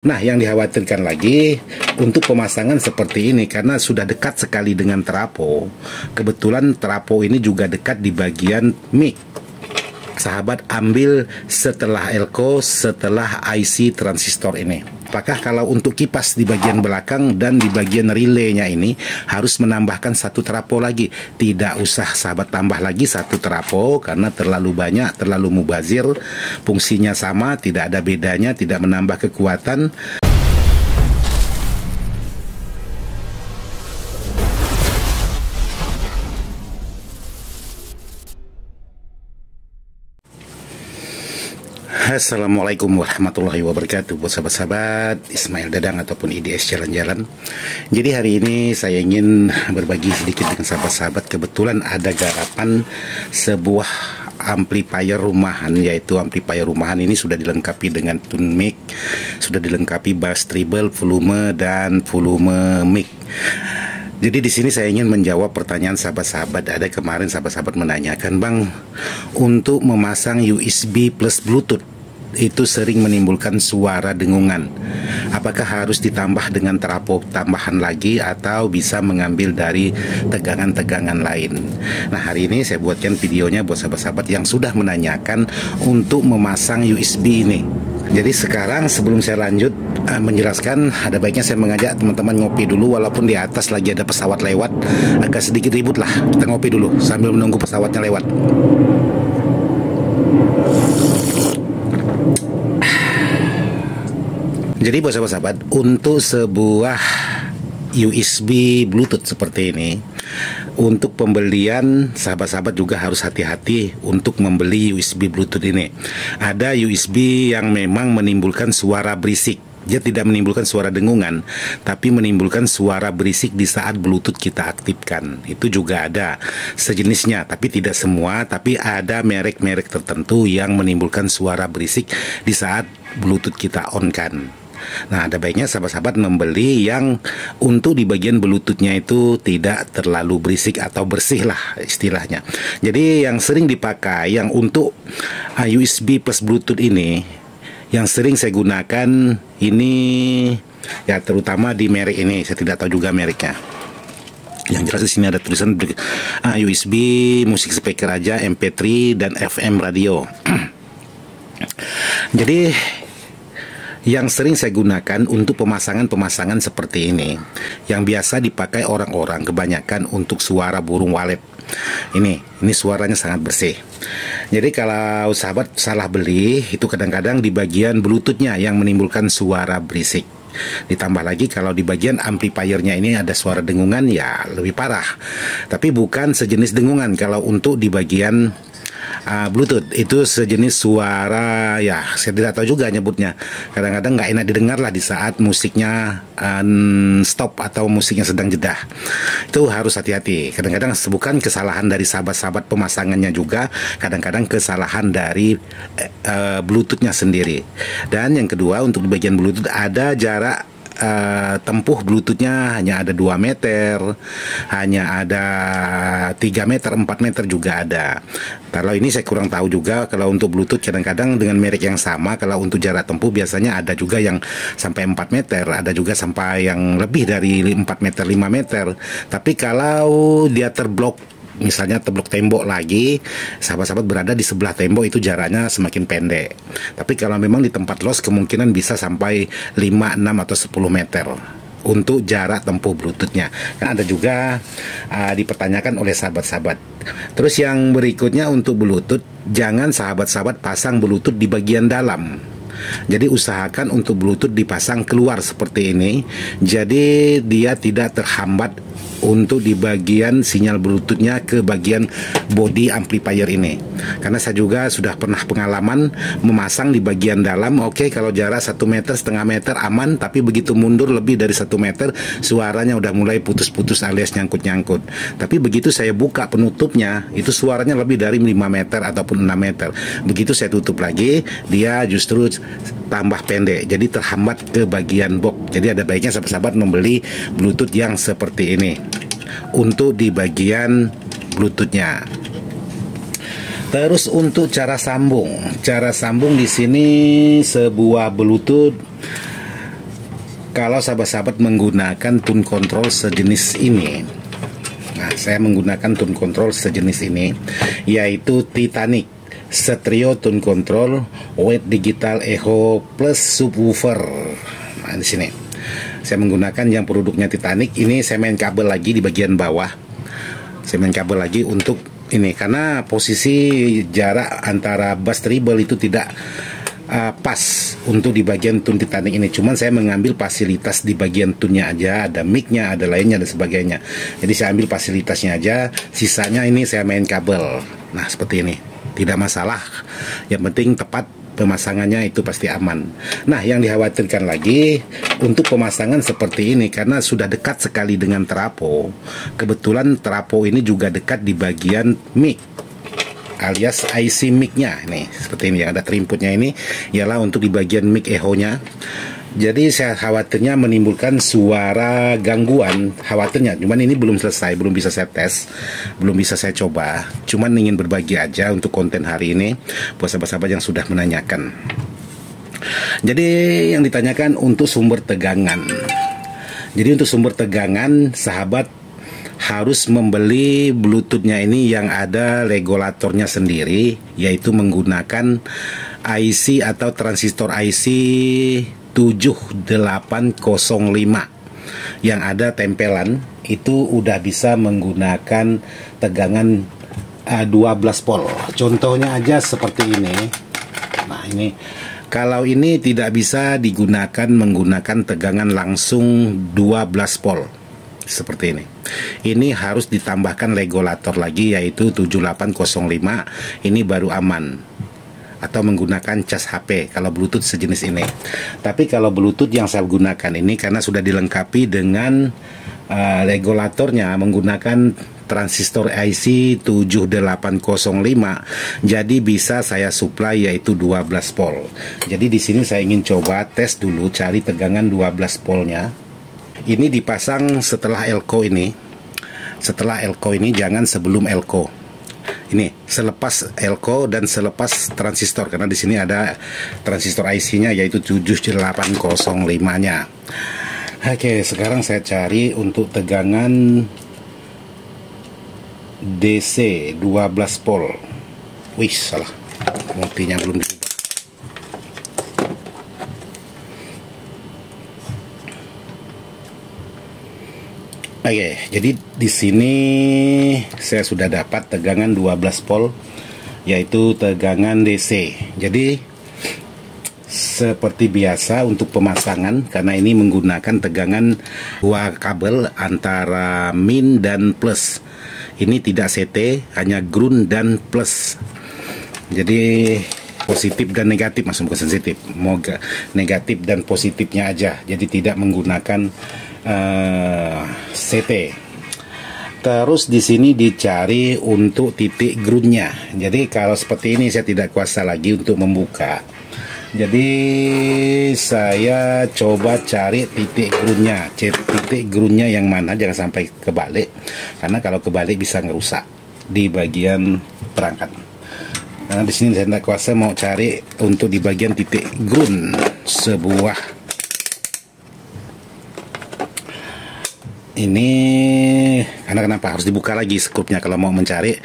Nah, yang dikhawatirkan lagi untuk pemasangan seperti ini karena sudah dekat sekali dengan trafo. Kebetulan trafo ini juga dekat di bagian mic. Sahabat ambil setelah elko, setelah IC transistor ini. Apakah kalau untuk kipas di bagian belakang dan di bagian relaynya ini harus menambahkan satu trafo lagi? Tidak usah sahabat tambah lagi satu trafo karena terlalu banyak, terlalu mubazir. Fungsinya sama, tidak ada bedanya, tidak menambah kekuatan. Assalamualaikum warahmatullahi wabarakatuh. Buat sahabat-sahabat Ismail Dadang ataupun IDS Jalan-Jalan. Jadi hari ini saya ingin berbagi sedikit dengan sahabat-sahabat. Kebetulan ada garapan sebuah amplifier rumahan, yaitu amplifier rumahan ini sudah dilengkapi dengan tune mic, sudah dilengkapi bass treble, volume dan volume mic. Jadi di sini saya ingin menjawab pertanyaan sahabat-sahabat. Ada kemarin sahabat-sahabat menanyakan, Bang, untuk memasang USB plus Bluetooth itu sering menimbulkan suara dengungan. Apakah harus ditambah dengan trafo tambahan lagi atau bisa mengambil dari tegangan-tegangan lain? Nah, hari ini saya buatkan videonya buat sahabat-sahabat yang sudah menanyakan untuk memasang USB ini. Jadi sekarang sebelum saya lanjut menjelaskan, ada baiknya saya mengajak teman-teman ngopi dulu. Walaupun di atas lagi ada pesawat lewat, agak sedikit ribut lah. Kita ngopi dulu sambil menunggu pesawatnya lewat. Jadi buat sahabat-sahabat, untuk sebuah USB Bluetooth seperti ini, untuk pembelian sahabat-sahabat juga harus hati-hati untuk membeli USB Bluetooth ini. Ada USB yang memang menimbulkan suara berisik. Dia tidak menimbulkan suara dengungan, tapi menimbulkan suara berisik di saat Bluetooth kita aktifkan. Itu juga ada sejenisnya, tapi tidak semua. Tapi ada merek-merek tertentu yang menimbulkan suara berisik di saat Bluetooth kita on-kan. Nah, ada baiknya sahabat-sahabat membeli yang untuk di bagian Bluetooth-nya itu tidak terlalu berisik atau bersih lah istilahnya. Jadi yang sering dipakai yang untuk USB plus Bluetooth ini, yang sering saya gunakan ini ya terutama di merek ini. Saya tidak tahu juga mereknya. Yang jelas di sini ada tulisan USB musik speaker aja, MP3 dan FM radio. Jadi yang sering saya gunakan untuk pemasangan seperti ini, yang biasa dipakai orang-orang kebanyakan untuk suara burung walet. Ini suaranya sangat bersih. Jadi kalau sahabat salah beli, itu kadang-kadang di bagian Bluetooth-nya yang menimbulkan suara berisik. Ditambah lagi kalau di bagian amplifiernya ini ada suara dengungan, ya lebih parah. Tapi bukan sejenis dengungan. Kalau untuk di bagian Bluetooth itu sejenis suara, ya saya tidak tahu juga nyebutnya. Kadang-kadang nggak enak didengar lah di saat musiknya stop atau musiknya sedang jeda. Itu harus hati-hati. Kadang-kadang bukan kesalahan dari sahabat-sahabat pemasangannya juga, kadang-kadang kesalahan dari Bluetooth-nya sendiri. Dan yang kedua, untuk di bagian Bluetooth ada jarak tempuh Bluetooth-nya hanya ada 2 meter, hanya ada 3 meter, 4 meter juga ada. Kalau ini saya kurang tahu juga. Kalau untuk Bluetooth kadang-kadang dengan merek yang sama, kalau untuk jarak tempuh biasanya ada juga yang sampai 4 meter, ada juga sampai yang lebih dari 4 meter, 5 meter. Tapi kalau dia terblok, misalnya terblok tembok lagi, sahabat-sahabat berada di sebelah tembok, itu jaraknya semakin pendek. Tapi kalau memang di tempat los, kemungkinan bisa sampai 5, 6 atau 10 meter untuk jarak tempuh Bluetooth-nya. Kan ada juga dipertanyakan oleh sahabat-sahabat. Terus yang berikutnya untuk Bluetooth, jangan sahabat-sahabat pasang Bluetooth di bagian dalam. Jadi usahakan untuk Bluetooth dipasang keluar seperti ini. Jadi dia tidak terhambat untuk di bagian sinyal Bluetooth-nya ke bagian body amplifier ini. Karena saya juga sudah pernah pengalaman memasang di bagian dalam. Oke, kalau jarak 1 meter, setengah meter aman, tapi begitu mundur lebih dari 1 meter, suaranya udah mulai putus-putus alias nyangkut-nyangkut. Tapi begitu saya buka penutupnya, itu suaranya lebih dari 5 meter ataupun 6 meter. Begitu saya tutup lagi, dia justru tambah pendek, jadi terhambat ke bagian box. Jadi ada baiknya sahabat-sahabat membeli Bluetooth yang seperti ini untuk di bagian Bluetooth-nya. Terus untuk cara sambung di sini sebuah Bluetooth kalau sahabat-sahabat menggunakan tune control sejenis ini. Nah, saya menggunakan tune control sejenis ini, yaitu Titanic Stereo Tune Control Wave Digital Echo Plus Subwoofer. Nah, di sini saya menggunakan yang produknya Titanic. Ini saya main kabel lagi di bagian bawah. Saya main kabel lagi untuk ini karena posisi jarak antara bass treble itu tidak pas untuk di bagian tune Titanic ini. Cuman saya mengambil fasilitas di bagian tune-nya aja, ada mic-nya, ada lainnya dan sebagainya. Jadi saya ambil fasilitasnya aja, sisanya ini saya main kabel. Nah, seperti ini. Tidak masalah. Yang penting tepat pemasangannya, itu pasti aman. Nah, yang dikhawatirkan lagi untuk pemasangan seperti ini karena sudah dekat sekali dengan trafo. Kebetulan trafo ini juga dekat di bagian mic alias IC mic-nya. Nih, seperti ini yang ada terinputnya ini ialah untuk di bagian mic echo-nya. Jadi saya khawatirnya menimbulkan suara gangguan, khawatirnya. Cuman ini belum selesai, belum bisa saya tes, belum bisa saya coba. Cuman ingin berbagi aja untuk konten hari ini buat sahabat-sahabat yang sudah menanyakan. Jadi yang ditanyakan untuk sumber tegangan. Jadi untuk sumber tegangan, sahabat harus membeli Bluetooth-nya ini yang ada regulatornya sendiri, yaitu menggunakan IC atau transistor IC 7805 yang ada tempelan. Itu udah bisa menggunakan tegangan 12 volt. Contohnya aja seperti ini. Nah, ini kalau ini tidak bisa digunakan menggunakan tegangan langsung 12 volt seperti ini. Ini harus ditambahkan regulator lagi, yaitu 7805. Ini baru aman. Atau menggunakan cas HP kalau Bluetooth sejenis ini. Tapi kalau Bluetooth yang saya gunakan ini karena sudah dilengkapi dengan regulatornya menggunakan transistor IC 7805, jadi bisa saya supply yaitu 12 volt. Jadi di sini saya ingin coba tes dulu cari tegangan 12 voltnya. Ini dipasang setelah elko ini. Setelah elko ini, jangan sebelum elko. Ini selepas elko dan selepas transistor, karena di sini ada transistor IC-nya yaitu 7805-nya. Oke, sekarang saya cari untuk tegangan DC 12 volt. Wih, salah. Multinya belum diubah. Oke, jadi di sini saya sudah dapat tegangan 12 volt, yaitu tegangan DC. Jadi seperti biasa untuk pemasangan, karena ini menggunakan tegangan dua kabel antara min dan plus. Ini tidak CT, hanya ground dan plus. Jadi positif dan negatif, maksudnya bukan sensitif, negatif dan positifnya aja. Jadi tidak menggunakan CT. Terus di sini dicari untuk titik groundnya. Jadi kalau seperti ini saya tidak kuasa lagi untuk membuka. Jadi saya coba cari titik groundnya. Titik groundnya yang mana, jangan sampai kebalik. Karena kalau kebalik bisa ngerusak di bagian perangkat. Karena di sini saya tidak kuasa mau cari untuk di bagian titik ground sebuah. Ini karena kenapa harus dibuka lagi skupnya kalau mau mencari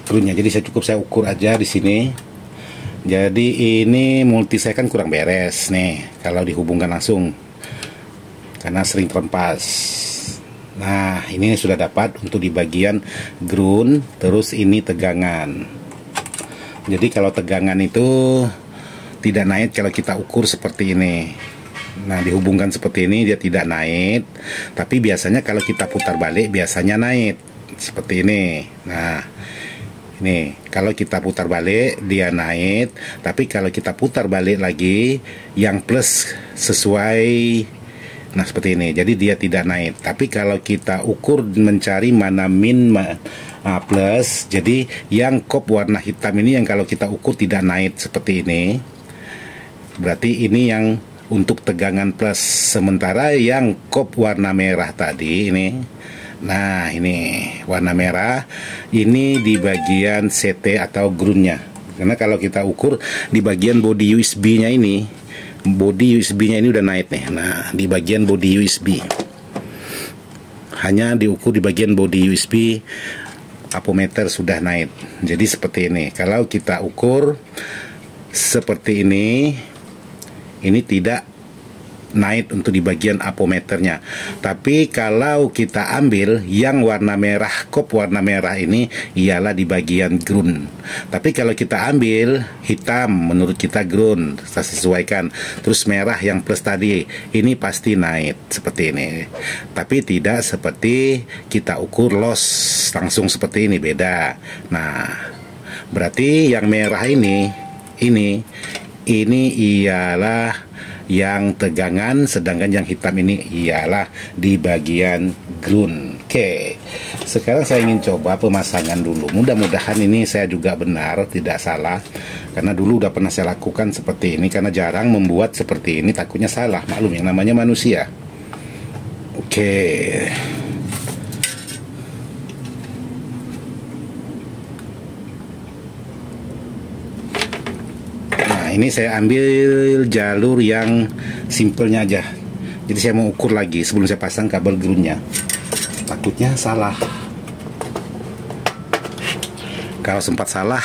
groundnya. Jadi saya ukur aja di sini. Jadi ini multi saya kan kurang beres nih kalau dihubungkan langsung karena sering terempas. Nah, ini sudah dapat untuk di bagian ground. Terus ini tegangan. Jadi kalau tegangan itu tidak naik kalau kita ukur seperti ini. Nah, dihubungkan seperti ini dia tidak naik, tapi biasanya kalau kita putar balik biasanya naik seperti ini. Nah, ini kalau kita putar balik dia naik, tapi kalau kita putar balik lagi yang plus sesuai, nah seperti ini, jadi dia tidak naik. Tapi kalau kita ukur mencari mana min plus, jadi yang kop warna hitam ini yang kalau kita ukur tidak naik seperti ini, berarti ini yang untuk tegangan plus. Sementara yang kop warna merah tadi ini, nah ini warna merah, ini di bagian CT atau groundnya. Karena kalau kita ukur di bagian body USB-nya ini, body USB-nya ini udah naik nih. Nah, di bagian body USB, hanya diukur di bagian body USB, apometer sudah naik. Jadi seperti ini. Kalau kita ukur seperti ini tidak naik untuk di bagian apometernya. Tapi kalau kita ambil yang warna merah, kop warna merah ini ialah di bagian ground. Tapi kalau kita ambil hitam, menurut kita ground, kita sesuaikan. Terus merah yang plus tadi, ini pasti naik seperti ini. Tapi tidak seperti kita ukur loss langsung seperti ini, beda. Nah, berarti yang merah ini ialah yang tegangan, sedangkan yang hitam ini ialah di bagian ground. Oke, sekarang saya ingin coba pemasangan dulu. Mudah-mudahan ini saya juga benar, tidak salah, karena dulu udah pernah saya lakukan seperti ini. Karena jarang membuat seperti ini, takutnya salah. Maklum, yang namanya manusia. Oke, ini saya ambil jalur yang simpelnya aja. Jadi saya mau ukur lagi sebelum saya pasang kabel groundnya. Takutnya salah. Kalau sempat salah,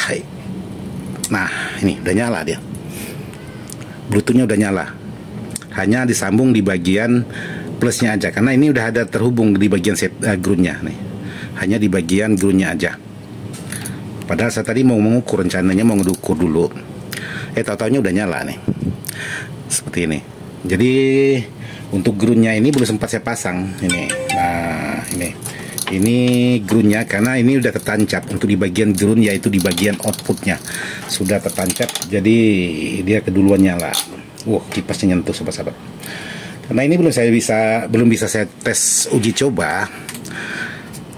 nah ini udah nyala dia. Bluetoothnya udah nyala. Hanya disambung di bagian plusnya aja, karena ini udah ada terhubung di bagian groundnya nih. Hanya di bagian groundnya aja. Padahal saya tadi mau mengukur, rencananya mau ngukur dulu. Tahu-taunya udah nyala nih, seperti ini. Jadi untuk groundnya ini belum sempat saya pasang ini. Nah, ini groundnya, karena ini udah tertancap untuk di bagian ground, yaitu di bagian outputnya sudah tertancap. Jadi dia keduluan nyala. Kipasnya nyentuh sobat-sobat. Karena ini belum bisa saya tes uji coba.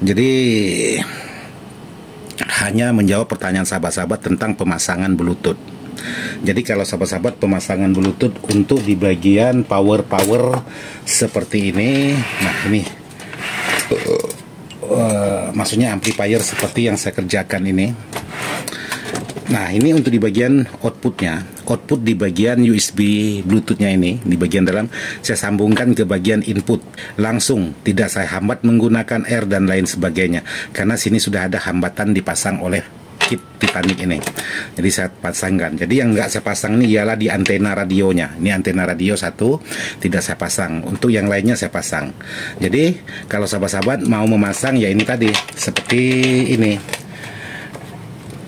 Jadi hanya menjawab pertanyaan sahabat-sahabat tentang pemasangan Bluetooth. Jadi kalau sahabat-sahabat pemasangan Bluetooth untuk di bagian power seperti ini, nah ini maksudnya amplifier seperti yang saya kerjakan ini. Nah, ini untuk di bagian outputnya, output di bagian USB Bluetoothnya ini, di bagian dalam saya sambungkan ke bagian input langsung, tidak saya hambat menggunakan R dan lain sebagainya, karena sini sudah ada hambatan dipasang oleh kit Titanic ini. Jadi saya pasangkan. Jadi yang nggak saya pasang ini ialah di antena radionya. Ini antena radio satu tidak saya pasang. Untuk yang lainnya saya pasang. Jadi kalau sahabat-sahabat mau memasang, ya ini tadi seperti ini.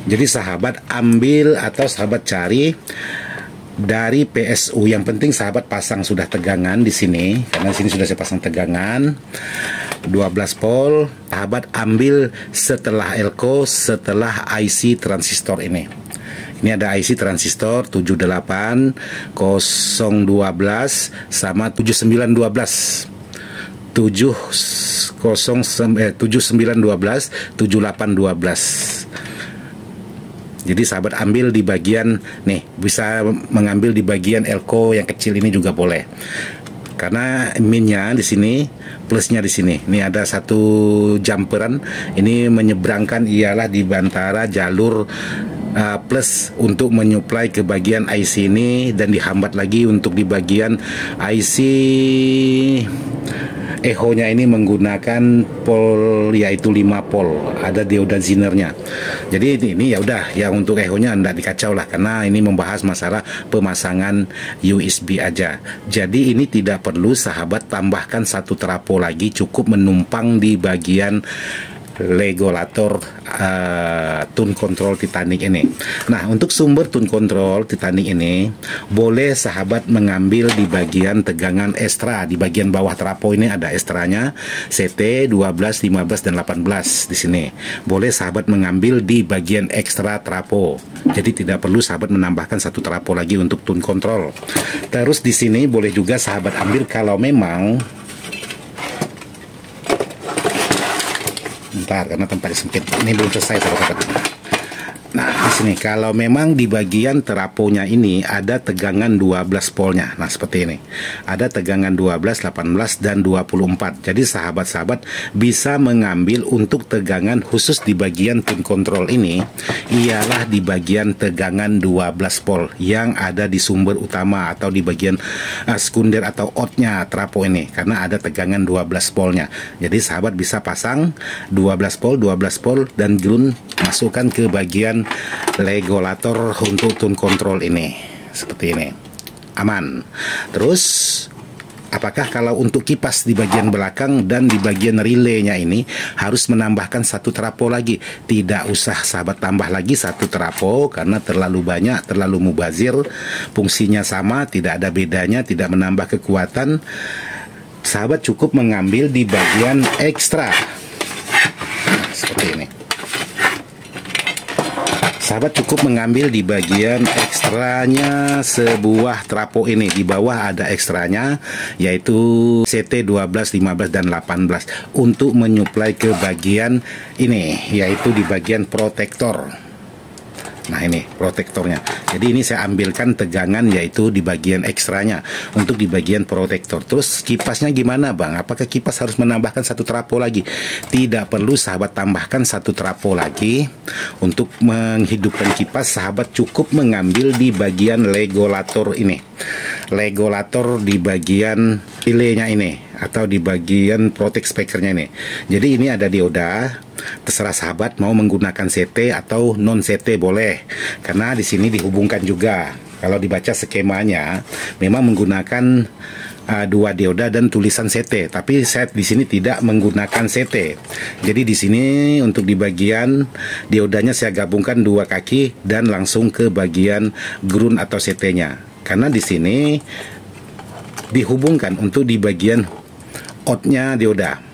Jadi sahabat ambil atau sahabat cari dari PSU. Yang penting sahabat pasang sudah tegangan di sini, karena di sini sudah saya pasang tegangan 12 volt. Sahabat ambil setelah elko, setelah IC transistor ini. Ini ada IC transistor 78012 sama 7912. 7912 7812. Jadi sahabat ambil di bagian nih, bisa mengambil di bagian elko yang kecil ini juga boleh. Karena minnya di sini, plusnya di sini. Ini ada satu jumperan, ini menyeberangkan ialah di antara jalur plus untuk menyuplai ke bagian IC ini, dan dihambat lagi untuk di bagian IC echo-nya ini menggunakan pol, yaitu 5 pol, ada dioda zinernya. Jadi ini ya udah, yang untuk echo-nya enggak dikacau lah, karena ini membahas masalah pemasangan USB aja. Jadi ini tidak perlu sahabat tambahkan satu trapo lagi, cukup menumpang di bagian regulator tune control Titanic ini. Nah, untuk sumber tune control Titanic ini boleh sahabat mengambil di bagian tegangan ekstra. Di bagian bawah trapo ini ada ekstranya, CT 12, 15 dan 18 di sini. Boleh sahabat mengambil di bagian ekstra trapo. Jadi tidak perlu sahabat menambahkan satu trapo lagi untuk tune control. Terus di sini boleh juga sahabat ambil kalau memang bentar, karena tempatnya sempit. Ini belum selesai sahabat. Nah, di Sini, kalau memang di bagian teraponya ini ada tegangan 12 voltnya. Nah, seperti ini. Ada tegangan 12, 18, dan 24. Jadi sahabat-sahabat bisa mengambil untuk tegangan khusus di bagian pin control ini, ialah di bagian tegangan 12 volt yang ada di sumber utama atau di bagian sekunder atau outnya trapo ini, karena ada tegangan 12 voltnya. Jadi sahabat bisa pasang 12 volt dan ground, masukkan ke bagian regulator untuk tune control ini seperti ini, aman. Terus apakah kalau untuk kipas di bagian belakang dan di bagian relaynya ini harus menambahkan satu trapo lagi? Tidak usah sahabat tambah lagi satu trapo, karena terlalu banyak, terlalu mubazir, fungsinya sama, tidak ada bedanya, tidak menambah kekuatan. Sahabat cukup mengambil di bagian ekstra seperti ini. Sahabat cukup mengambil di bagian ekstranya sebuah trapo ini. Di bawah ada ekstranya, yaitu CT 12, 15, dan 18 untuk menyuplai ke bagian ini, yaitu di bagian protektor. Nah, ini protektornya. Jadi ini saya ambilkan tegangan yaitu di bagian ekstranya untuk di bagian protektor. Terus kipasnya gimana, Bang? Apakah kipas harus menambahkan satu trapo lagi? Tidak perlu sahabat tambahkan satu trapo lagi. Untuk menghidupkan kipas, sahabat cukup mengambil di bagian regulator ini. Regulator di bagian relaynya ini, atau di bagian protect speakernya ini. Jadi ini ada dioda. Terserah sahabat mau menggunakan CT atau non CT boleh, karena di sini dihubungkan juga. Kalau dibaca skemanya memang menggunakan dua dioda dan tulisan CT, tapi saya di sini tidak menggunakan CT. Jadi di sini untuk di bagian diodanya saya gabungkan dua kaki dan langsung ke bagian ground atau CT-nya. Karena di sini dihubungkan untuk di bagian outnya dioda.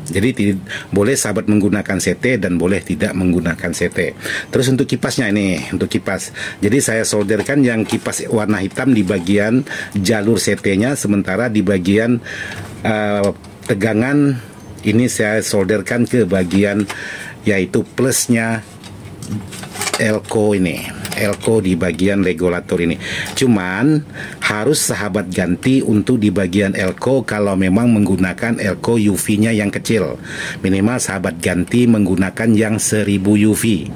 Jadi boleh sahabat menggunakan CT dan boleh tidak menggunakan CT. Terus untuk kipasnya ini, untuk kipas. Jadi saya solderkan yang kipas warna hitam di bagian jalur CT-nya, sementara di bagian tegangan ini saya solderkan ke bagian yaitu plusnya elko ini. Elko di bagian regulator ini. Cuman harus sahabat ganti untuk di bagian elko kalau memang menggunakan elko UV-nya yang kecil. Minimal sahabat ganti menggunakan yang 1000 UV.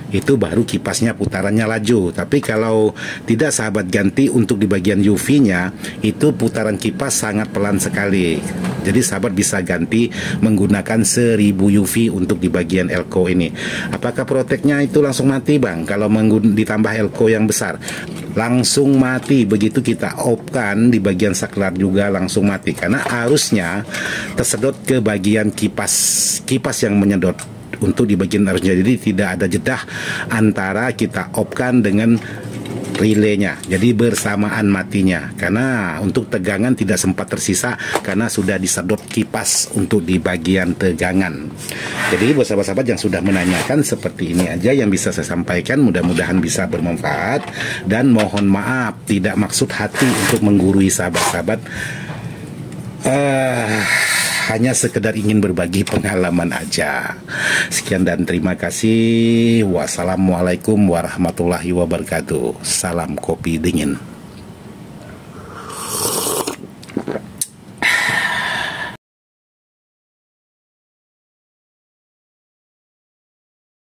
Itu baru kipasnya putarannya laju. Tapi kalau tidak sahabat ganti untuk di bagian UV-nya, itu putaran kipas sangat pelan sekali. Jadi sahabat bisa ganti menggunakan 1000 UV untuk di bagian elko ini. Apakah proteknya itu langsung mati, Bang? Kalau ditambah elko yang besar, langsung mati. Begitu kita off-kan di bagian saklar juga langsung mati, karena arusnya tersedot ke bagian kipas yang menyedot untuk di bagian arusnya. Jadi tidak ada jeda antara kita off-kan dengan relaynya, jadi bersamaan matinya, karena untuk tegangan tidak sempat tersisa karena sudah disedot kipas untuk di bagian tegangan. Jadi buat sahabat-sahabat yang sudah menanyakan, seperti ini aja yang bisa saya sampaikan. Mudah-mudahan bisa bermanfaat, dan mohon maaf tidak maksud hati untuk menggurui sahabat-sahabat. Hanya sekedar ingin berbagi pengalaman aja. Sekian dan terima kasih. Wassalamualaikum warahmatullahi wabarakatuh. Salam kopi dingin.